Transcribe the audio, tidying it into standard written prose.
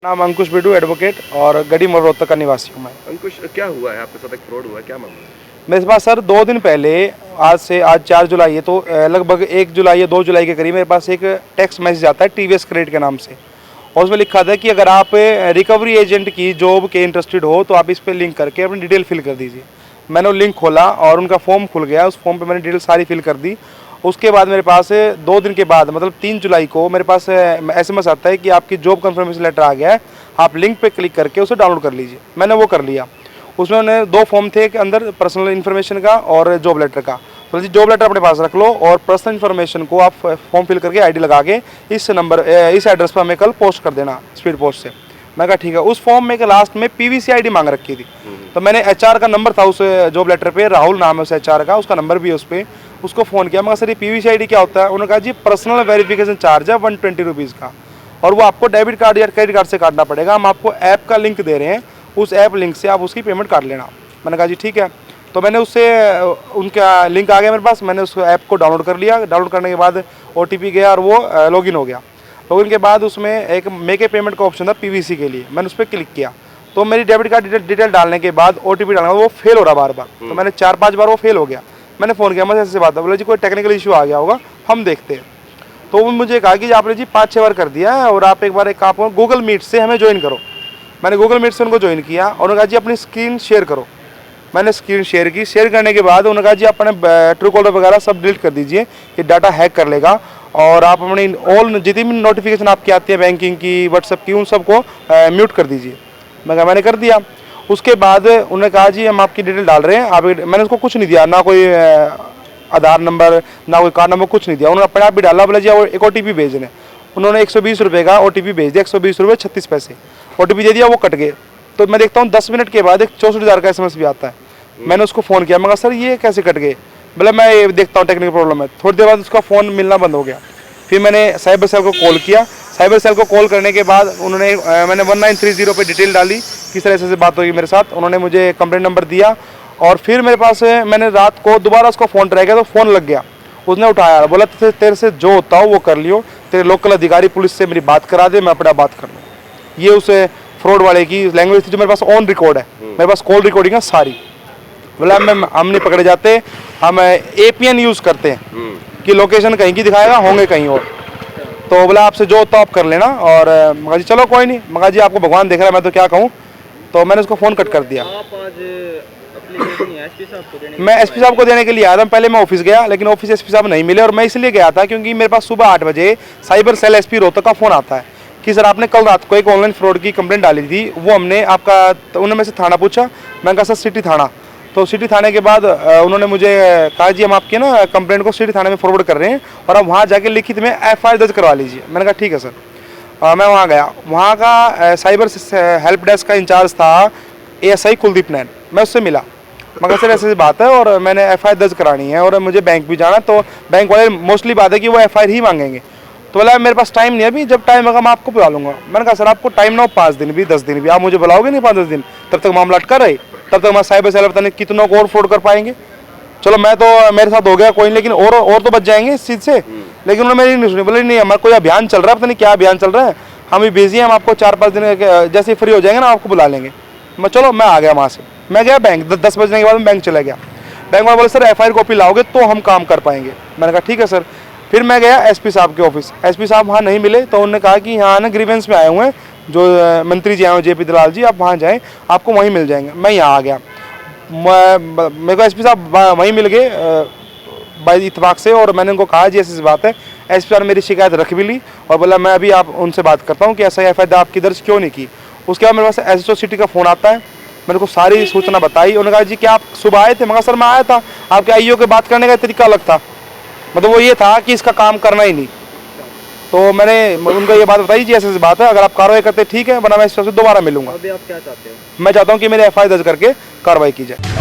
नाम अंकुश बिडू एडवोकेट और गढ़ी मोड़ रोहतक का निवासी हूँ मैं। अंकुश, क्या हुआ है आपके साथ? एक फ्रॉड हुआ है, क्या मामला है? मेरे पास सर 2 दिन पहले, आज 4 जुलाई है, तो लगभग 1 जुलाई या 2 जुलाई के करीब मेरे पास एक टेक्स्ट मैसेज आता है टीवीएस क्रेडिट के नाम से। और उसमें लिखा था कि अगर आप रिकवरी एजेंट की जॉब के इंटरेस्टेड हो तो आप इस पर लिंक करके अपनी डिटेल फिल कर दीजिए। मैंने वो लिंक खोला और उनका फॉर्म खुल गया। उस फॉर्म पे मैंने डिटेल सारी फिल कर दी। उसके बाद मेरे पास 2 दिन के बाद मतलब 3 जुलाई को मेरे पास SMS आता है कि आपकी जॉब कंफर्मेशन लेटर आ गया है, आप लिंक पे क्लिक करके उसे डाउनलोड कर लीजिए। मैंने वो कर लिया। उसमें उन्होंने 2 फॉर्म थे कि अंदर पर्सनल इन्फॉर्मेशन का और जॉब लेटर का। तो जी जॉब लेटर अपने पास रख लो और पर्सनल इन्फॉर्मेशन को आप फॉर्म फिल करके ID लगा के इस एड्रेस पर हमें कल पोस्ट कर देना स्पीड पोस्ट से। मैं कहा ठीक है। उस फॉर्म में के लास्ट में PVC ID मांग रखी थी। तो मैंने HR का नंबर था उस जॉब लेटर पे, राहुल नाम है उस HR का, उसका नंबर भी है उस पर। उसको फ़ोन किया, मगर सर ये PVC ID क्या होता है? उन्होंने कहा जी पर्सनल वेरिफिकेशन चार्ज है 120 रुपीज़ का, और वो आपको डेबिट कार्ड या क्रेडिट कार्ड से काटना पड़ेगा। हम आपको ऐप का लिंक दे रहे हैं, उस ऐप लिंक से आप उसकी पेमेंट काट लेना। मैंने कहा जी ठीक है। तो मैंने उससे उनका लिंक आ गया मेरे पास, मैंने उस ऐप को डाउनलोड कर लिया। डाउनलोड करने के बाद OTP गया और वो लॉगिन हो गया। लॉगिन के बाद उसमें एक मेक ए पेमेंट का ऑप्शन था PVC के लिए, मैंने उस पर क्लिक किया। तो मेरी डेबिट कार्ड डिटेल डालने के बाद OTP डालना, वो फेल हो रहा बार बार। तो मैंने 4-5 बार वो फेल हो गया। मैंने फ़ोन किया, मैं ऐसे बात है, बोले जी कोई टेक्निकल इशू आ गया होगा, हम देखते हैं। तो वो मुझे कहा कि आपने जी 5-6 बार कर दिया है और आप एक बार एक आप गूगल मीट से हमें ज्वाइन करो। मैंने गूगल मीट से उनको ज्वाइन किया और उन्होंने कहा जी अपनी स्क्रीन शेयर करो। मैंने स्क्रीन शेयर की। शेयर करने के बाद उन्होंने कहा जी अपने ट्रू कॉलर वगैरह सब डिलीट कर दीजिए, ये डाटा हैक कर लेगा, और आप अपनी ऑल जितनी भी नोटिफिकेशन आपकी आती है बैंकिंग की, व्हाट्सएप की, उन सबको म्यूट कर दीजिए। मैंने कर दिया। उसके बाद उन्होंने कहा जी हम आपकी डिटेल डाल रहे हैं। आप मैंने उसको कुछ नहीं दिया, ना कोई आधार नंबर, ना कोई कार्ड नंबर, कुछ नहीं दिया। उन्होंने अपने आप भी डाला, बोले जी एक OTP भेज दें। उन्होंने 120 रुपये का OTP भेज दिया, 120 रुपये 36 पैसे OTP दे दिया, वो कट गए। तो मैं देखता हूँ 10 मिनट के बाद एक 64,000 का SMS भी आता है। मैंने उसको फ़ोन किया, मगर सर ये कैसे कट गए? बोला मैं ये देखता हूँ टेक्निकल प्रॉब्लम है। थोड़ी देर बाद उसका फ़ोन मिलना बंद हो गया। फिर मैंने साइबर सेल को कॉल किया। साइबर सेल को कॉल करने के बाद उन्होंने मैंने 1930 पे डिटेल डाली, किस तरह से बात होगी मेरे साथ। उन्होंने मुझे कंप्लेंट नंबर दिया और फिर मेरे पास मैंने रात को दोबारा उसको फ़ोन ट्राई किया तो फ़ोन लग गया। उसने उठाया, बोला तेरे से जो होता हो वो कर लियो, तेरे लोकल अधिकारी पुलिस से मेरी बात करा दे, मैं अपना बात कर लूँ। ये उस फ्रॉड वाले की लैंग्वेज थी जो मेरे पास ऑन रिकॉर्ड है। मेरे पास कॉल रिकॉर्डिंग है सारी। बोला हम नहीं पकड़े जाते, हम APN यूज़ करते हैं कि लोकेशन कहीं की दिखाएगा, होंगे कहीं और। तो बोला आपसे जो होता आप कर लेना। और मगा जी चलो कोई नहीं, मगा जी आपको भगवान देख रहा है, मैं तो क्या कहूँ। तो मैंने उसको फ़ोन कट कर दिया। आप आज SP साहब को देने मैं SP साहब को देने के लिए आया था। पहले मैं ऑफिस गया, लेकिन ऑफिस SP साहब नहीं मिले। और मैं इसलिए गया था क्योंकि मेरे पास सुबह 8 बजे साइबर सेल SP रोहतक का फ़ोन आता है कि सर आपने कल रात को एक ऑनलाइन फ्रॉड की कंप्लेंट डाली थी, वो हमने आपका, तो उन्होंने मेरे से थाना पूछा। मैंने कहा सर सिटी थाना। तो सिटी थाने के बाद उन्होंने मुझे कहा जी हम आपकी ना कंप्लेंट को सिटी थाने में फॉरवर्ड कर रहे हैं और आप वहाँ जाके लिखित में FIR दर्ज करवा लीजिए। मैंने कहा ठीक है सर। मैं वहाँ गया। वहाँ का साइबर हेल्प डेस्क का इंचार्ज था ASI कुलदीप नैन। मैं उससे मिला, मगर सर ऐसी बात है और मैंने FIR दर्ज करानी है और मुझे बैंक भी जाना। तो बैंक वाले मोस्टली बात है कि वो FIR ही मांगेंगे। तो बोला मेरे पास टाइम नहीं है अभी, जब टाइम होगा मैं आपको बुला लूँगा। मैंने कहा सर आपको टाइम ना हो 5 दिन भी 10 दिन भी, आप मुझे बुलाओगे नहीं 5-10 दिन, तब तक मामला अटका रहे, तब तक हमारा साइबर सेल पता नहीं कितनों को और फ्रॉड कर पाएंगे। चलो मैं तो मेरे साथ हो गया कोई नहीं, लेकिन और तो बच जाएंगे इस चीज़ से। लेकिन उन्होंने मेरी नहीं सुनी। बोले नहीं हमारा कोई अभियान चल रहा है, पता नहीं क्या अभियान चल रहा है, हम भी बिजी हैं, हम आपको 4-5 दिन जैसे फ्री हो जाएंगे ना आपको बुला लेंगे। चलो मैं आ गया वहाँ से। मैं गया बैंक, 10 बजने के बाद मैं बैंक चला गया। बैंक वाले बोले सर FIR कॉपी लाओगे तो हम काम कर पाएंगे। मैंने कहा ठीक है सर। फिर मैं गया SP साहब के ऑफिस। SP साहब वहाँ नहीं मिले। तो उन्होंने कहा कि यहाँ ना ग्रीवेंस में आए हुए हैं जो मंत्री जी आए हुए JP दलाल जी, आप वहाँ जाएँ, आपको वहीं मिल जाएंगे। मैं यहाँ आ गया। मेरे को SP साहब वहीं मिल गए बाई इत्तेफाक से, और मैंने उनको कहा जी ऐसी बात है। SP साहब ने मेरी शिकायत रख भी ली और बोला मैं अभी आप उनसे बात करता हूँ कि ऐसा FIR आपकी दर्ज क्यों नहीं की। उसके बाद मेरे पास SHO सिटी का फ़ोन आता है। मैंने को सारी सूचना बताई। उन्होंने कहा जी क्या आप सुबह आए थे? मगर सर मैं आया था, आपके IO के बात करने का तरीका अलग था, मतलब वो ये था कि इसका काम करना ही नहीं। तो मैंने उनको ये बात बताई जी ऐसी बात है, अगर आप कार्रवाई करते ठीक है, वरना मैं इस से दोबारा मिलूंगा। अभी आप क्या चाहते हो? मैं चाहता हूँ कि मेरे FIR दर्ज करके कार्रवाई की जाए।